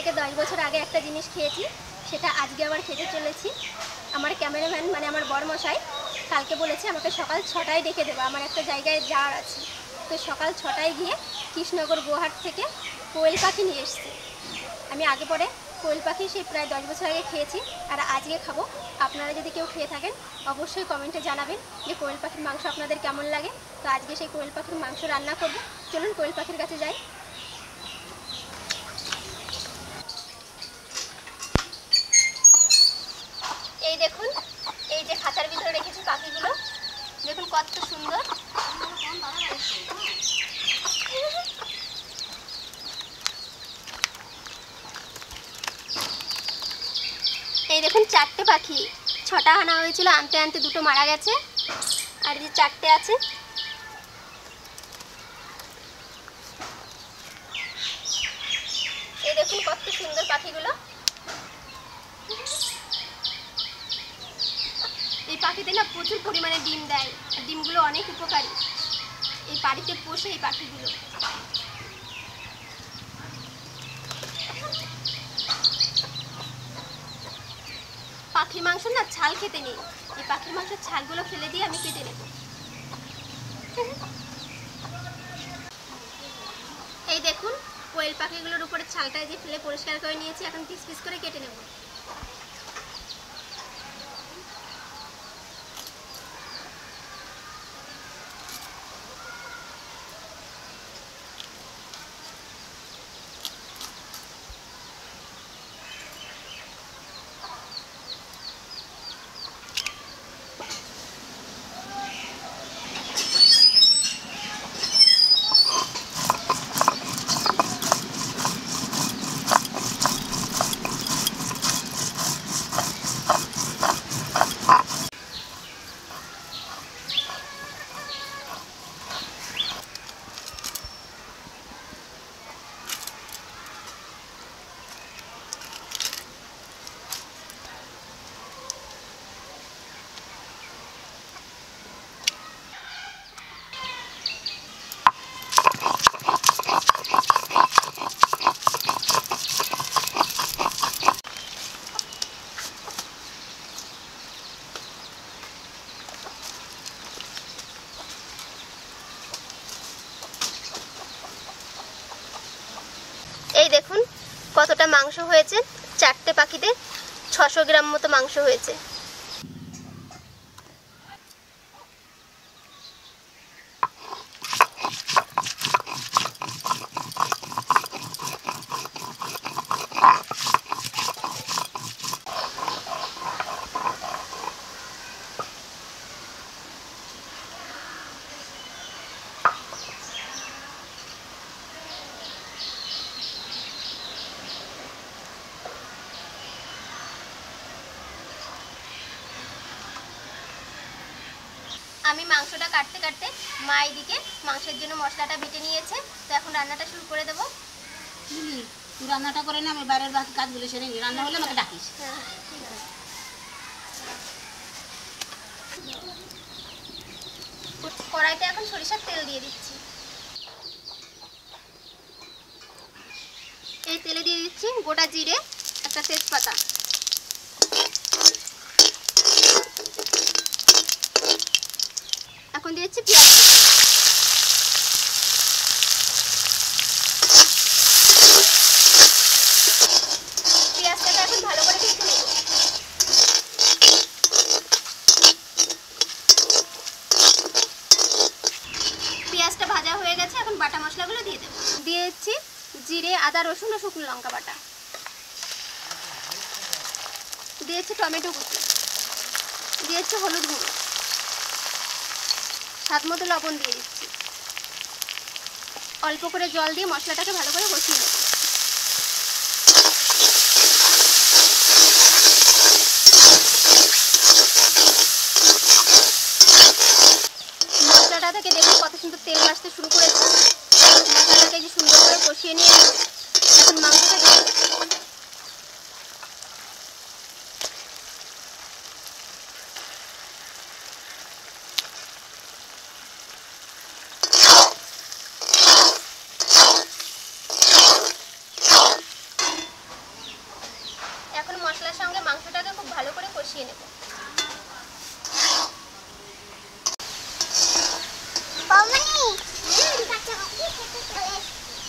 থেকে 10 বছর আগে একটা জিনিস খেয়েছি, সেটা আজকে আবার খেতে চলেছি। আমার ক্যামেরাম্যান মানে আমার বরমশাই কালকে বলেছে আমাকে সকাল 6টায় ডেকে দেবো, আমার একটা জায়গায় যাওয়ার আছে। তো সকাল 6টায় গিয়ে কৃষ্ণনগর গোহাট থেকে কোয়েল পাখি নিয়ে এসছে। আমি আগে পরে কোয়েল পাখি সেই প্রায় 10 বছর আগে খেয়েছি, আর আজকে খাবো। আপনারা যদি কেউ খেয়ে থাকেন অবশ্যই কমেন্টে জানাবেন যে কোয়েল পাখির মাংস আপনাদের কেমন লাগে। তো আজকে সেই কোয়েল পাখির মাংস রান্না করবো। চলুন কোয়েল পাখির কাছে যাই। এই দেখুন, এই যে খাঁচার ভিতরে রেখেছি পাখিগুলো, দেখুন কত সুন্দর। এই দেখুন 4টে পাখি, 6টা আনা হয়েছিল, আনতে আনতে 2টো মারা গেছে, আর এই যে 4টে আছে। এই দেখুন কত সুন্দর পাখিগুলো। এই পাখিতে না প্রচুর পরিমাণে ডিম দেয়, আর ডিমগুলো অনেক উপকারী। এই বাড়িতে পোষে এই পাখিগুলো। পাখির মাংস না ছাল খেতে নেই, এই পাখির মাংসের ছালগুলো ফেলে দিয়ে আমি কেটে নেব। এই দেখুন কোয়েল পাখিগুলোর উপরে ছালটা যে ফেলে পরিষ্কার করে নিয়েছি, এখন পিস পিস করে কেটে নেব। এই দেখুন কতটা মাংস হয়েছে, 4টে পাখিতে 600 গ্রাম মতো মাংস হয়েছে। আমি মাংসটা কাটতে কাটতে মা এদিকে মাংসের জন্য মশলাটা বেটে নিয়েছে। তো এখন রান্নাটা শুরু করে দেবো। তুই রান্নাটা করে না, আমি বাইরের বাকি কাজগুলো সেরে নি। রান্না হলে আমাকে ডাকিস। হ্যাঁ ঠিক আছে। কড়াইতে এখন সরিষার তেল দিয়ে দিচ্ছি। এই তেলে দিয়ে দিচ্ছি গোটা জিরে, একটা তেজপাতা, এখন দিয়েছি পেঁয়াজ। পেঁয়াজটাকে এখন ভালো করে ভেজে নেব। পেঁয়াজটা ভাজা হয়ে গেছে, এখন বাটা মশলাগুলো দিয়ে দেবো। দিয়েছি জিরে, আদা, রসুন ও শুকনো লঙ্কা বাটা, দিয়েছি টমেটো কুচি, দিয়েছি হলুদ গুঁড়ো, স্বাদ মতো লবণ দিয়ে দিচ্ছি। অল্প করে জল দিয়ে মশলাটাকে ভালো করে কষিয়ে নেব। মশলাটা থেকে দেখুন কত সুন্দর তেল আসতে শুরু করেছে। মশলাটাকে যে সুন্দর করে কষিয়ে নিয়ে এখন মাংসটা দিয়ে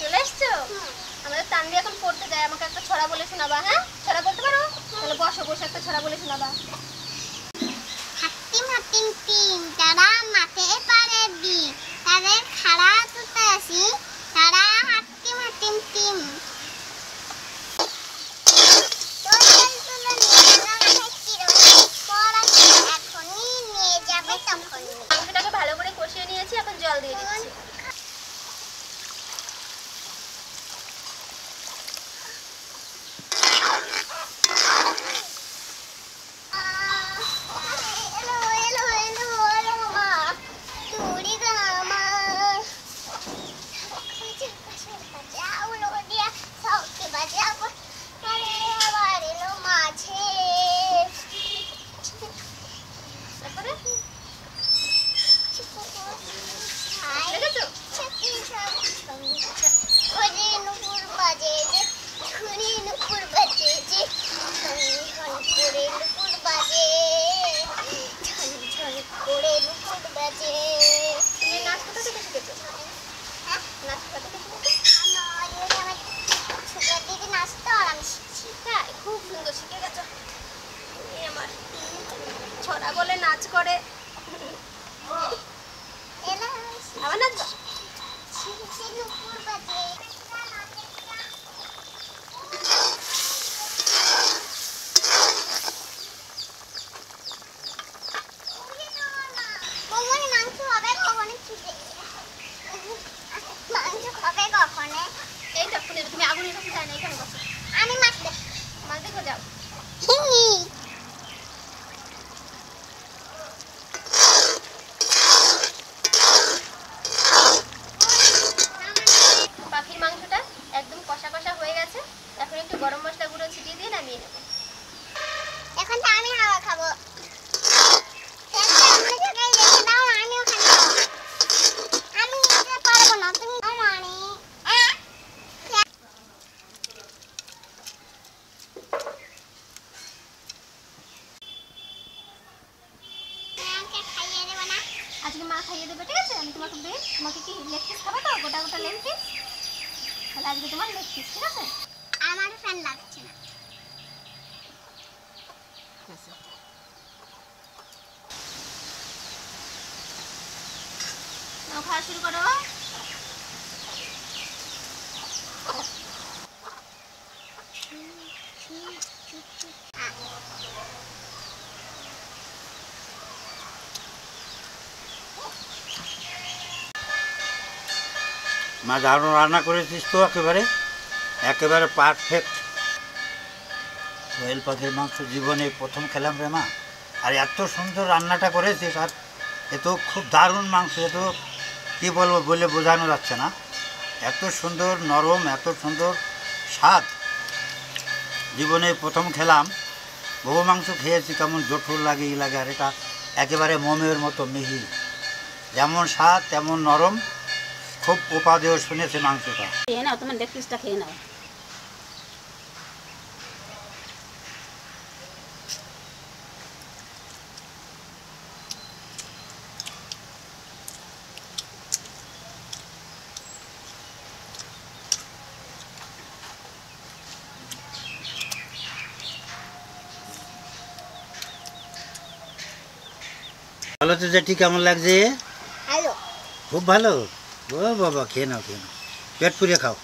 চলে এসছো? আমাদের তানভি এখন পড়তে যায়, আমাকে একটা ছড়া বলে শোনাবা। হ্যাঁ, ছড়া বলতে পারো? তাহলে বসো, বসে একটা ছড়া বলে শোনাবা। হাতিম হাতিম টিম তারা মাঠে পারে দিন তাদের খাড়া তুতে আসি তারা হাতিম হাতিম টিম এখনই নিয়ে যাবে তখনই। মাংসটাকে ভালো করে কষিয়ে নিয়েছি, এখন জল দিয়ে দিচ্ছি। খুব সুন্দর শিখে গেছো তুমি। আমার ছড়া বলে নাচ করে আবার নাচ। এই দেখো তুমি আগুনের কাছে যায় না, এখানে বসো। আমি মাছ মাছ দেখো যাও। পাখির মাংসটা একদম কষা কষা হয়ে গেছে, এখন একটু গরম মশলা গুঁড়ো ছিটিয়ে দিয়ে নামিয়ে নেবো। এখন তো আমি হাওয়া খাবো। আমিও খাবো। আমি এটা পারবো না, তুমি রানী। খাইয়ে দেবো না? আজকে মা খাইয়ে দেবে, ঠিক আছে? আমি তোমাকে তোমাকে কি লেগ পিস খাবে তো, গোটা গোটা লেগ পিস? তাহলে আজকে তোমার লেগ পিস, ঠিক আছে? আমার ফ্যান লাগছে না। নাও, খাওয়া শুরু করো। মা দারুণ রান্না করেছিস তো, একেবারে একেবারে পারফেক্ট। কোয়েল পাখির মাংস জীবনে প্রথম খেলাম রে মা, আর এত সুন্দর রান্নাটা করেছিস। আর এ তো খুব দারুণ মাংস, এ তো কী বলবো, বলে বোঝানো যাচ্ছে না। এত সুন্দর নরম, এত সুন্দর স্বাদ। জীবনে প্রথম খেলাম। বহু মাংস খেয়েছি, কেমন জঠুর লাগে, ই লাগে, আর এটা একেবারে মোমের মতো মিহি। যেমন স্বাদ তেমন নরম, খুব উপাদেয় শুনেছে মাংসটা। খেয়ে নাও, তোমার লেগ পিসটা খেয়ে নাও। ভালো তো জেঠি, কেমন লাগছে? হ্যালো। খুব ভালো। ও বাবা, খেয়ে নাও, খেয়ে নাও, পেট পুড়ে খাও।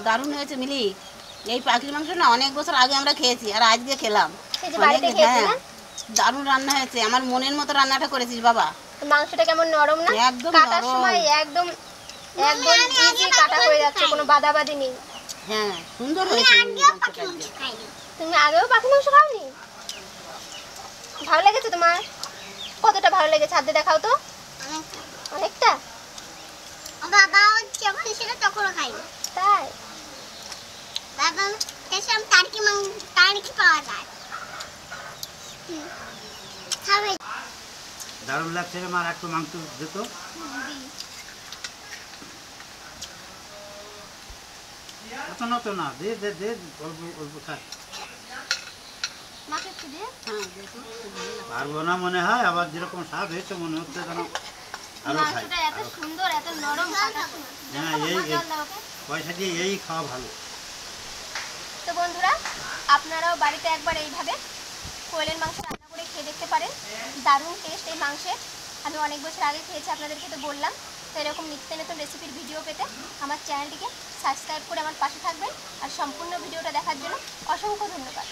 দারুণ হয়েছে মিলি। এই পাখির মাংস না অনেক বছর আগে আমরা খেয়েছি, আর আজকে খেলাম। সেই যে বাড়িতে খেয়েছি না? দারুণ রান্না হয়েছে, আমার মনের মতো রান্নাটা করেছিস বাবা। তো মাংসটা কেমন নরম না? একদম কাটার নরম। সময় একদম একদম ইজি কাটা হয়ে যাচ্ছে, কোনো বাদাবাদি নেই। হ্যাঁ, সুন্দর হয়েছে মাংসটা। তুমি আগেও পাখি মাংস খাওনি? ভালো লেগেছে তোমার? কতটা ভালো লেগেছে হাতে দেখাও তো। অনেকটা। বাবা যখন ছিল তখন খাইনি। তাই? বাবা এসব টার্কি পাওয়া যায়। খাবে। দারুণ লাগছে রে মার, একটু মাংস দিত। অত না তো না, দে দে দে, অল্প অল্প খাই। মাকে একটু দিয়ে হ্যাঁ দেখো খুব ভালো লাগে। পারবো না মনে হয়, আবার যেরকম স্বাদ হয়েছে মনে হচ্ছে যেন আরো খাই। মাংসটা এত সুন্দর, এত নরম। হ্যাঁ, এই পয়সা দিয়ে এই খাওয়া ভালো। তো বন্ধুরা, আপনারাও বাড়িতে একবার এইভাবে কোয়েলের মাংস রান্না করে খেয়ে দেখতে পারেন। দারুণ টেস্ট এই মাংসের। আমি অনেক বছর আগে খেয়েছি, আপনাদেরকে তো বললাম। তো এরকম নিত্য নতুন রেসিপির ভিডিও পেতে আমার চ্যানেলটিকে সাবস্ক্রাইব করে আমার পাশে থাকবেন। আর সম্পূর্ণ ভিডিওটা দেখার জন্য অসংখ্য ধন্যবাদ।